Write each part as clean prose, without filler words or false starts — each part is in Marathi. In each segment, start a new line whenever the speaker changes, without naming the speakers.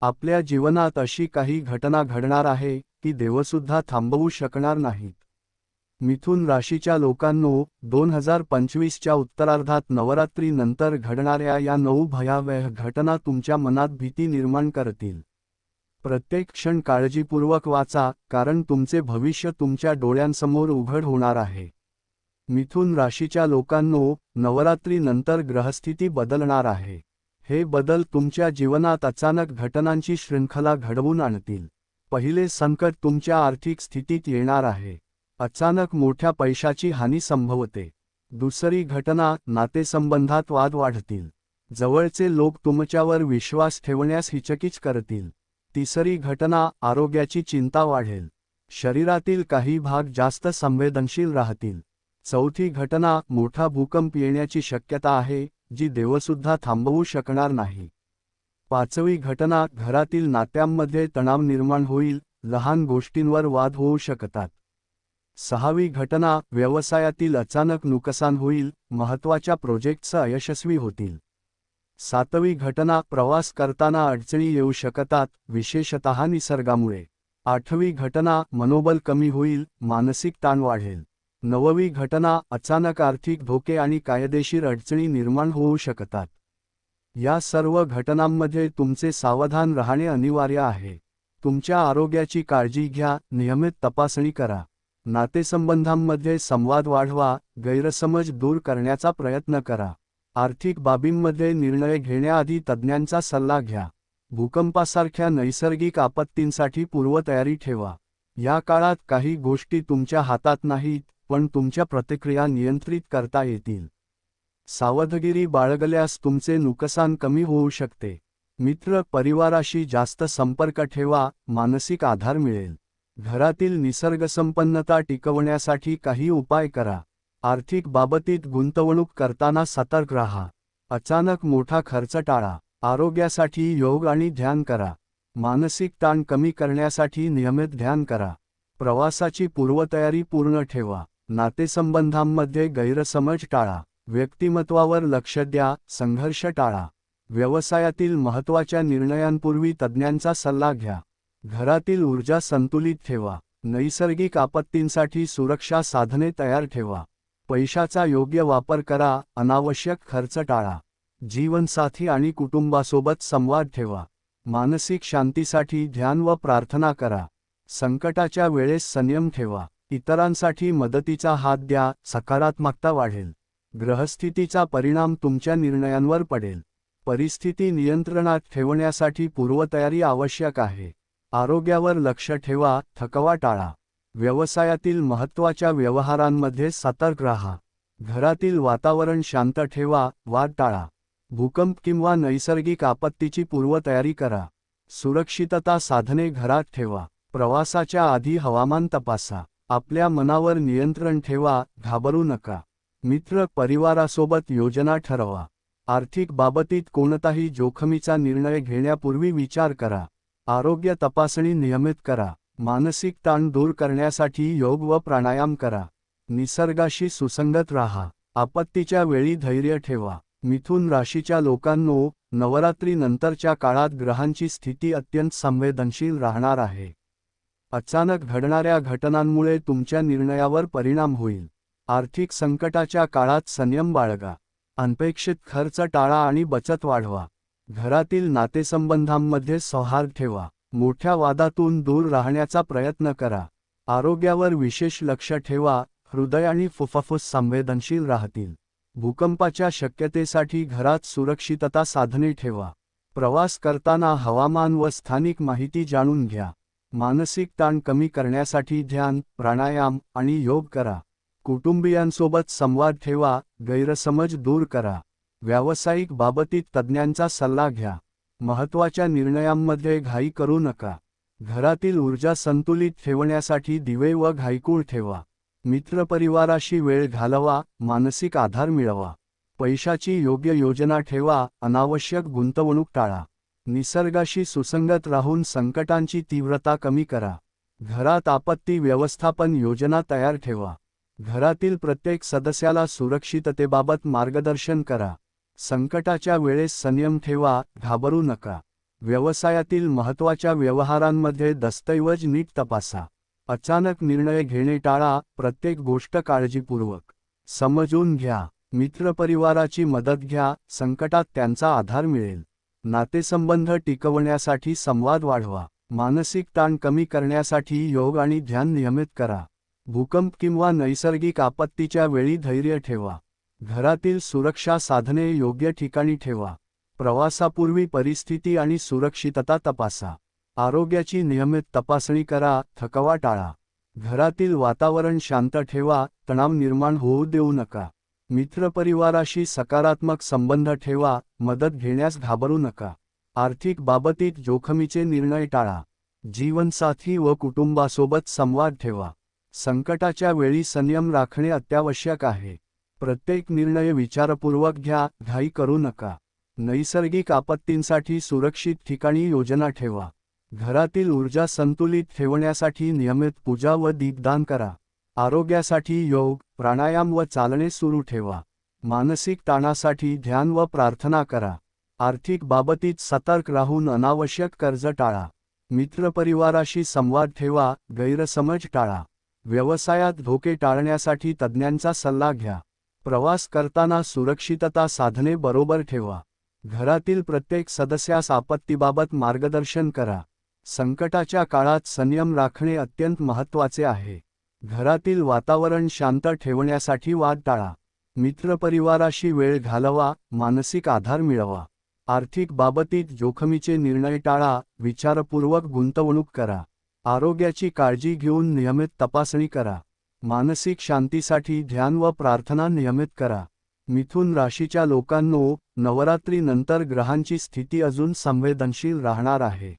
आपल्या जीवनात अशी काही घटना घडणार आहे की देवसुद्धा थांबवू शकणार नाहीत. मिथुन राशीच्या लोकांनो, 2025च्या उत्तरार्धात नवरात्रीनंतर घडणाऱ्या या 9 भयावह घटना तुमच्या मनात भीती निर्माण करतील. प्रत्येक क्षण काळजीपूर्वक वाचा, कारण तुमचे भविष्य तुमच्या डोळ्यांसमोर उघड होणार आहे. मिथुन राशीच्या लोकांनो, नवरात्रीनंतर ग्रहस्थिती बदलणार आहे. हे बदल तुमच्या जीवनात अचानक घटनांची शृंखला घडवून आणतील. पहिले संकट तुमच्या आर्थिक स्थितीत येणार आहे. अचानक मोठ्या पैशाची हानी संभवते. दुसरी घटना, नातेसंबंधात वाद वाढतील. जवळचे लोक तुमच्यावर विश्वास ठेवण्यास हिचकिच करतील. तिसरी घटना, आरोग्याची चिंता वाढेल. शरीरातील काही भाग जास्त संवेदनशील राहतील. चौथी घटना, मोठा भूकंप येण्याची शक्यता आहे, जी देवसुद्धा थांबवू शकणार नाही. पाचवी घटना, घरातील नात्यांमध्ये तणाव निर्माण होईल, लहान गोष्टींवर वाद होऊ शकतात. सहावी घटना, व्यवसायातील अचानक नुकसान होईल, महत्त्वाच्या प्रोजेक्ट्स अयशस्वी होतील. सातवी घटना, प्रवास करताना अडचणी येऊ शकतात, विशेषतः निसर्गामुळे. आठवी घटना, मनोबल कमी होईल, मानसिक ताण वाढेल. नववी घटना, अचानक आर्थिक धोके आणि कायदेशीर अडचणी निर्माण होऊ शकतात. या सर्व घटनांमध्ये तुमचे सावधान राहणे अनिवार्य आहे. तुमच्या आरोग्याची काळजी घ्या, नियमित तपासणी करा. नातेसंबंधांमध्ये संवाद वाढवा, गैरसमज दूर करण्याचा प्रयत्न करा. आर्थिक बाबींमध्ये निर्णय घेण्याआधी तज्ज्ञांचा सल्ला घ्या. भूकंपासारख्या नैसर्गिक आपत्तींसाठी पूर्वतयारी ठेवा. या काळात काही गोष्टी तुमच्या हातात नाहीत, पण तुमच्या प्रतिक्रिया नियंत्रित करता येतील. सावधगिरी बाळगल्यास तुमचे नुकसान कमी होऊ शकते. मित्र परिवाराशी जास्त संपर्क ठेवा, मानसिक आधार मिळेल. घरातील निसर्गसंपन्नता टिकवण्यासाठी काही उपाय करा. आर्थिक बाबतीत गुंतवणूक करताना सतर्क राहा. अचानक मोठा खर्च टाळा. आरोग्यासाठी योग आणि ध्यान करा. मानसिक ताण कमी करण्यासाठी नियमित ध्यान करा. प्रवासाची पूर्वतयारी पूर्ण ठेवा. नातेसंबंधांमध्ये गैरसमज टाळा. व्यक्तिमत्वावर लक्ष द्या, संघर्ष टाळा. व्यवसायातील महत्त्वाच्या निर्णयांपूर्वी तज्ज्ञांचा सल्ला घ्या. घरातील ऊर्जा संतुलित ठेवा. नैसर्गिक आपत्तींसाठी सुरक्षा साधने तयार ठेवा. पैशाचा योग्य वापर करा, अनावश्यक खर्च टाळा. जीवनसाथी आणि कुटुंबासोबत संवाद ठेवा. मानसिक शांतीसाठी ध्यान व प्रार्थना करा. संकटाच्या वेळेस संयम ठेवा. इतरांसाठी मदतीचा हात द्या, सकारात्मकता वाढेल. ग्रहस्थितीचा परिणाम तुमच्या निर्णयांवर पडेल. परिस्थिती नियंत्रणात ठेवण्यासाठी पूर्वतयारी आवश्यक आहे. आरोग्यावर लक्ष ठेवा, थकवा टाळा. व्यवसायातील महत्त्वाच्या व्यवहारांमध्ये सतर्क राहा. घरातील वातावरण शांत ठेवा, वाद टाळा. भूकंप किंवा नैसर्गिक आपत्तीची पूर्वतयारी करा. सुरक्षितता साधने घरात ठेवा. प्रवासाच्या आधी हवामान तपासा. आपल्या मनावर नियंत्रण ठेवा, घाबरू नका. मित्र परिवारासोबत योजना ठरवा. आर्थिक बाबतीत कोणताही जोखमीचा निर्णय घेण्यापूर्वी विचार करा. आरोग्य तपासणी नियमित करा. मानसिक ताण दूर करण्यासाठी योग व प्राणायाम करा. निसर्गाशी सुसंगत राहा. आपत्तीच्या वेळी धैर्य ठेवा. मिथुन राशीच्या लोकांनो, नवरात्रीनंतरच्या काळात ग्रहांची स्थिती अत्यंत संवेदनशील राहणार आहे. अचानक घडणाऱ्या घटनांमुळे तुमच्या निर्णयावर परिणाम होईल. आर्थिक संकटाच्या काळात संयम बाळगा. अनपेक्षित खर्च टाळा आणि बचत वाढवा. घरातील नातेसंबंधांमध्ये सौहार्द ठेवा. मोठ्या वादातून दूर राहण्याचा प्रयत्न करा. आरोग्यावर विशेष लक्ष ठेवा, हृदय आणि फुफ्फुस संवेदनशील राहतील. भूकंपाच्या शक्यतेसाठी घरात सुरक्षितता साधने ठेवा. प्रवास करताना हवामान व स्थानिक माहिती जाणून घ्या. मानसिक ताण कमी करण्यासाठी ध्यान, प्राणायाम आणि योग करा. कुटुंबियांसोबत संवाद ठेवा, गैरसमज दूर करा. व्यावसायिक बाबतीत तज्ज्ञांचा सल्ला घ्या. महत्त्वाच्या निर्णयांमध्ये घाई करू नका. घरातील ऊर्जा संतुलित ठेवण्यासाठी दिवे व घाईकूळ ठेवा. मित्रपरिवाराशी वेळ घालवा, मानसिक आधार मिळवा. पैशाची योग्य योजना ठेवा, अनावश्यक गुंतवणूक टाळा. निसर्गाशी सुसंगत राहून संकटांची तीव्रता कमी करा. घरात आपत्ती व्यवस्थापन योजना तयार ठेवा. घरातील प्रत्येक सदस्याला सुरक्षिततेबाबत मार्गदर्शन करा. संकटाच्या वेळेस संयम ठेवा, घाबरू नका. व्यवसायातील महत्त्वाच्या व्यवहारांमध्ये दस्तऐवज नीट तपासा. अचानक निर्णय घेणे टाळा. प्रत्येक गोष्ट काळजीपूर्वक समजून घ्या. मित्रपरिवाराची मदत घ्या. संकटात त्यांचा आधार मिळेल. नातेसंबंध टिकवण्यासाठी संवाद वाढवा. मानसिक ताण कमी करण्यासाठी योग आणि ध्यान नियमित करा. भूकंप किंवा नैसर्गिक आपत्तीच्या वेळी धैर्य ठेवा. घरातील सुरक्षा साधने योग्य ठिकाणी ठेवा. प्रवासापूर्वी परिस्थिती आणि सुरक्षितता तपासा. आरोग्याची नियमित तपासणी करा. थकवा टाळा. घरातील वातावरण शांत ठेवा. तणाव निर्माण होऊ देऊ नका. मित्रपरिवाराशी सकारात्मक संबंध ठेवा. मदत घेण्यास घाबरू नका. आर्थिक बाबतीत जोखमीचे निर्णय टाळा. जीवनसाथी व कुटुंबासोबत संवाद ठेवा. संकटाच्या वेळी संयम राखणे अत्यावश्यक आहे. प्रत्येक निर्णय विचारपूर्वक घ्या. घाई करू नका. नैसर्गिक आपत्तींसाठी सुरक्षित ठिकाणी योजना ठेवा. घरातील ऊर्जा संतुलित ठेवण्यासाठी नियमित पूजा व दीपदान करा. आरोग्यासाठी योग, प्राणायाम व चालणे सुरू ठेवा. मानसिक ताणासाठी ध्यान व प्रार्थना करा. आर्थिक बाबतीत सतर्क राहून अनावश्यक कर्ज टाळा. मित्रपरिवाराशी संवाद ठेवा. गैरसमज टाळा. व्यवसायात धोके टाळण्यासाठी तज्ज्ञांचा सल्ला घ्या. प्रवास करताना सुरक्षितता साधने बरोबर ठेवा. घरातील प्रत्येक सदस्यास आपत्तीबाबत मार्गदर्शन करा. संकटाच्या काळात संयम राखणे अत्यंत महत्त्वाचे आहे. घरातील वातावरण शांत ठेवण्यासाठी वाद टाळा. मित्रपरिवाराशी वेळ घालवा. मानसिक आधार मिळवा. आर्थिक बाबतीत जोखमीचे निर्णय टाळा. विचारपूर्वक गुंतवणूक करा. आरोग्याची काळजी घेऊन नियमित तपासणी करा. मानसिक शांतीसाठी ध्यान व प्रार्थना नियमित करा. मिथुन राशीच्या लोकांनो, नवरात्रीनंतर ग्रहांची स्थिती अजून संवेदनशील राहणार आहे.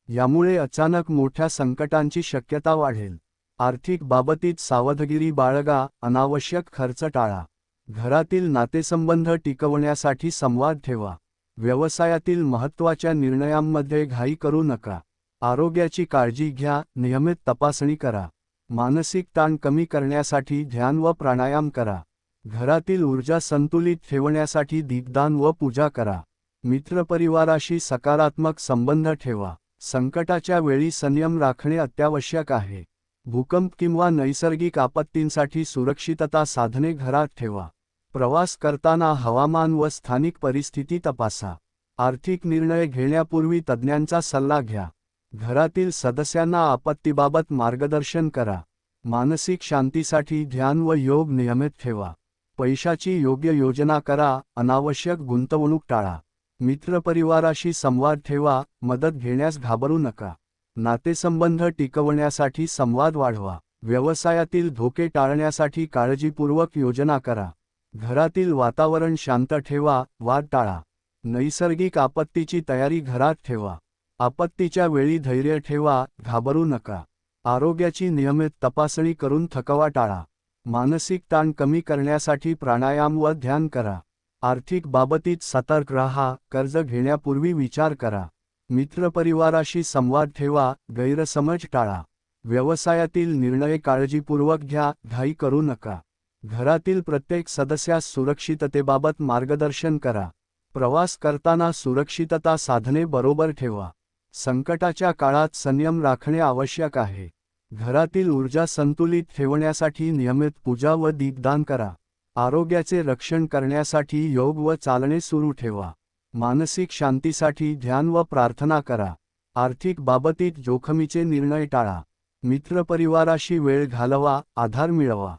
यामुळे अचानक मोठ्या संकटांची शक्यता वाढेल. आर्थिक बाबतीत सावधगिरी बाळगा. अनावश्यक खर्च टाळा. घरातील नातेसंबंध टिकवण्यासाठी संवाद ठेवा. व्यवसायातील महत्त्वाच्या निर्णयांमध्ये घाई करू नका. आरोग्याची काळजी घ्या. नियमित तपासणी करा. मानसिक ताण कमी करण्यासाठी ध्यान व प्राणायाम करा. घरातील ऊर्जा संतुलित ठेवण्यासाठी दीपदान व पूजा करा. मित्रपरिवाराशी सकारात्मक संबंध ठेवा. संकटाच्या वेळी संयम राखणे अत्यावश्यक आहे. भूकंप किंवा नैसर्गिक आपत्तींसाठी सुरक्षितता साधने घरात ठेवा. प्रवास करताना हवामान व स्थानिक परिस्थिती तपासा. आर्थिक निर्णय घेण्यापूर्वी तज्ज्ञांचा सल्ला घ्या. घरातील सदस्यांना आपत्तीबाबत मार्गदर्शन करा. मानसिक शांतीसाठी ध्यान व योग नियमित ठेवा. पैशाची योग्य योजना करा. अनावश्यक गुंतवणूक टाळा. मित्रपरिवाराशी संवाद ठेवा. मदत घेण्यास घाबरू नका. नातेसंबंध टिकवण्यासाठी संवाद वाढवा. व्यवसायातील धोके टाळण्यासाठी काळजीपूर्वक योजना करा. घरातील वातावरण शांत ठेवा. वाद टाळा. नैसर्गिक आपत्तीची तयारी घरात ठेवा. आपत्तीच्या वेळी धैर्य ठेवा. घाबरू नका. आरोग्याची नियमित तपासणी करून थकवा टाळा. मानसिक ताण कमी करण्यासाठी प्राणायाम व ध्यान करा. आर्थिक बाबतीत सतर्क राहा. कर्ज घेण्यापूर्वी विचार करा. मित्रपरिवाराशी संवाद ठेवा. गैरसमज टाळा. व्यवसायातील निर्णय काळजीपूर्वक घ्या. घाई करू नका. घरातील प्रत्येक सदस्यास सुरक्षिततेबाबत मार्गदर्शन करा. प्रवास करताना सुरक्षितता साधने बरोबर ठेवा. संकटाच्या काळात संयम राखणे आवश्यक आहे. घरातील ऊर्जा संतुलित ठेवण्यासाठी नियमित पूजा व दीपदान करा. आरोग्याचे रक्षण करण्यासाठी योग व चालणे सुरू ठेवा. मानसिक शांतीसाठी ध्यान व प्रार्थना करा. आर्थिक बाबतीत जोखमीचे निर्णय टाळा. मित्रपरिवाराशी वेळ घालवा. आधार मिळवा.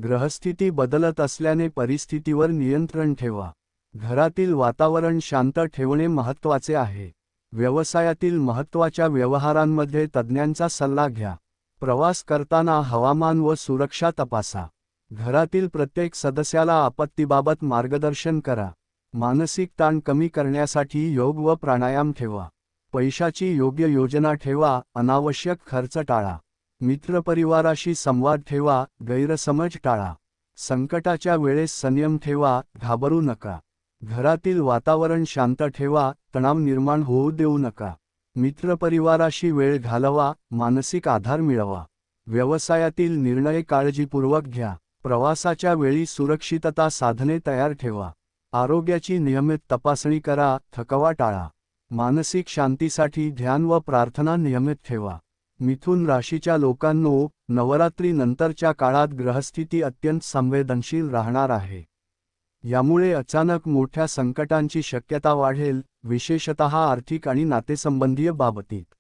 ग्रहस्थिती बदलत असल्याने परिस्थितीवर नियंत्रण ठेवा. घरातील वातावरण शांत ठेवणे महत्त्वाचे आहे. व्यवसायातील महत्त्वाच्या व्यवहारांमध्ये तज्ज्ञांचा सल्ला घ्या. प्रवास करताना हवामान व सुरक्षा तपासा. घरातील प्रत्येक सदस्याला आपत्तीबाबत मार्गदर्शन करा. मानसिक ताण कमी करण्यासाठी योग व प्राणायाम ठेवा. पैशाची योग्य योजना ठेवा. अनावश्यक खर्च टाळा. मित्रपरिवाराशी संवाद ठेवा. गैरसमज टाळा. संकटाच्या वेळेस संयम ठेवा. घाबरू नका. घरातील वातावरण शांत ठेवा. तणाव निर्माण होऊ देऊ नका. मित्रपरिवाराशी वेळ घालवा. मानसिक आधार मिळवा. व्यवसायातील निर्णय काळजीपूर्वक घ्या. प्रवासाच्या वेळी सुरक्षितता साधने तयार ठेवा. आरोग्याची नियमित तपासणी करा. थकवा टाळा. मानसिक शांतीसाठी ध्यान व प्रार्थना नियमित ठेवा. मिथुन राशीच्या लोकांनो, नवरात्री नंतरच्या काळात ग्रहस्थिती अत्यंत संवेदनशील राहणार आहे. यामुळे अचानक मोठ्या संकटांची शक्यता वाढेल, विशेषतः आर्थिक आणि नातेसंबंधीय बाबतीत.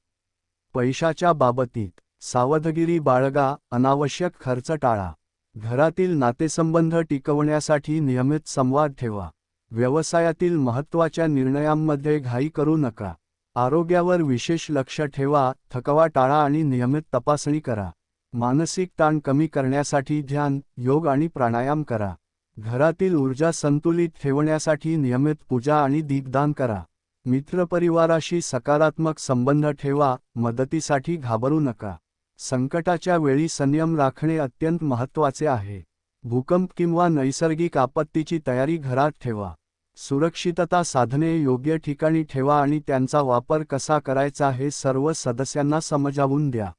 पैशाच्या बाबतीत सावधगिरी बाळगा, अनावश्यक खर्च टाळा. घरातील नातेसंबंध टिकवण्यासाठी नियमित संवाद ठेवा. व्यवसायातील महत्त्वाच्या निर्णयांमध्ये घाई करू नका. आरोग्यावर विशेष लक्ष ठेवा, थकवा टाळा आणि नियमित तपासणी करा. मानसिक ताण कमी करण्यासाठी ध्यान, योग आणि प्राणायाम करा. घरातील ऊर्जा संतुलित ठेवण्यासाठी नियमित पूजा आणि दीपदान करा. मित्रपरिवाराशी सकारात्मक संबंध ठेवा, मदतीसाठी घाबरू नका. संकटाच्या वेळी संयम राखणे अत्यंत महत्त्वाचे आहे. भूकंप किंवा नैसर्गिक आपत्तीची तयारी घरात ठेवा. सुरक्षितता साधने योग्य ठिकाणी ठेवा आणि त्यांचा वापर कसा करायचा हे सर्व सदस्यांना समजावून द्या.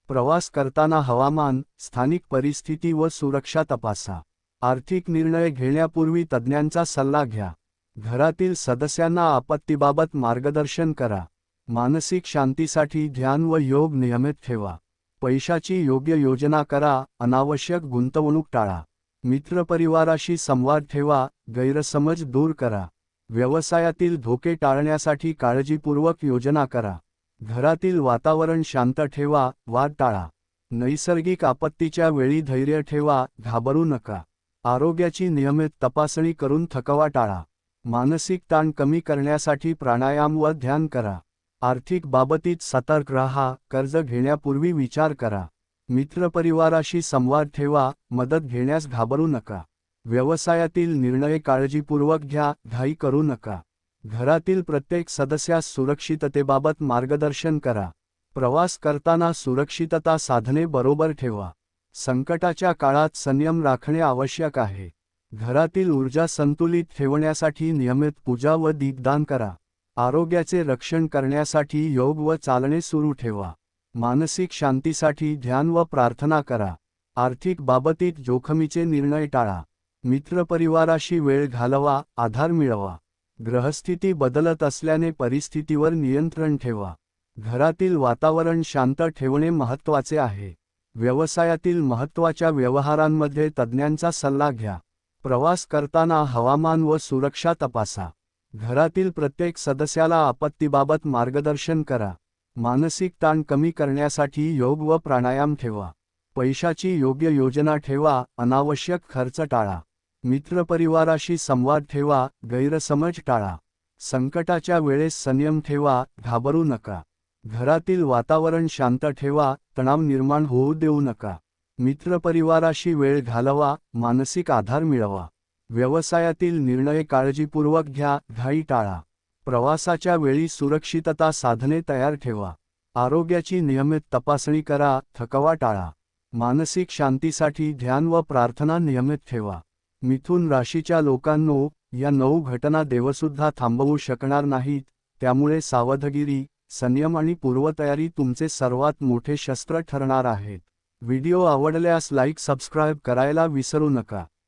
प्रवास करताना हवामान, स्थानिक परिस्थिती व सुरक्षा तपासा. आर्थिक निर्णय घेण्यापूर्वी तज्ज्ञांचा सल्ला घ्या. घरातील सदस्यांना आपत्तीबाबत मार्गदर्शन करा. मानसिक शांतीसाठी ध्यान व योग नियमित ठेवा. पैशाची योग्य योजना करा, अनावश्यक गुंतवणूक टाळा. मित्रपरिवाराशी संवाद ठेवा, गैरसमज दूर करा. व्यवसायातील धोके टाळण्यासाठी काळजीपूर्वक योजना करा. घरातील वातावरण शांत ठेवा, वाद टाळा. नैसर्गिक आपत्तीच्या वेळी धैर्य ठेवा, घाबरू नका. आरोग्याची नियमित तपासणी करून थकवा टाळा. मानसिक ताण कमी करण्यासाठी प्राणायाम व ध्यान करा. आर्थिक बाबतीत सतर्क राहा, कर्ज घेण्यापूर्वी विचार करा. मित्रपरिवाराशी संवाद ठेवा, मदत घेण्यास घाबरू नका. व्यवसायातील निर्णय काळजीपूर्वक घ्या, घाई करू नका. घरातील प्रत्येक सदस्यास सुरक्षिततेबाबत मार्गदर्शन करा. प्रवास करताना सुरक्षितता साधने बरोबर ठेवा. संकटाच्या काळात संयम राखणे आवश्यक आहे. घरातील ऊर्जा संतुलित ठेवण्यासाठी नियमित पूजा व दीपदान करा. आरोग्याचे रक्षण करण्यासाठी योग व चालणे सुरू ठेवा. मानसिक शांतीसाठी ध्यान व प्रार्थना करा. आर्थिक बाबतीत जोखमीचे निर्णय टाळा. मित्रपरिवाराशी वेळ घालवा, आधार मिळवा. ग्रहस्थिती बदलत असल्याने परिस्थितीवर नियंत्रण ठेवा. घरातील वातावरण शांत ठेवणे महत्त्वाचे आहे. व्यवसायातील महत्त्वाच्या व्यवहारांमध्ये तज्ज्ञांचा सल्ला घ्या. प्रवास करताना हवामान व सुरक्षा तपासा. घरातील प्रत्येक सदस्याला आपत्तीबाबत मार्गदर्शन करा. मानसिक ताण कमी करण्यासाठी योग व प्राणायाम ठेवा. पैशाची योग्य योजना ठेवा, अनावश्यक खर्च टाळा. मित्रपरिवाराशी संवाद ठेवा, गैरसमज टाळा. संकटाच्या वेळेस संयम ठेवा, घाबरू नका. घरातील वातावरण शांत ठेवा, तणाव निर्माण होऊ देऊ नका. मित्रपरिवाराशी वेळ घालवा, मानसिक आधार मिळवा. व्यवसायातील निर्णय काळजीपूर्वक घ्या, घाई टाळा. प्रवासाच्या वेळी सुरक्षितता साधने तयार ठेवा. आरोग्याची नियमित तपासणी करा, थकवा टाळा. मानसिक शांतीसाठी ध्यान व प्रार्थना नियमित ठेवा. मिथुन राशीच्या लोकांनो, या 9 घटना देवसुद्धा थांबवू शकणार नाहीत, त्यामुळे सावधगिरी, संयम आणि पूर्वतयारी तुमचे सर्वात मोठे शस्त्र ठरणार आहेत. व्हिडिओ आवडल्यास लाईक सबस्क्राईब करायला विसरू नका.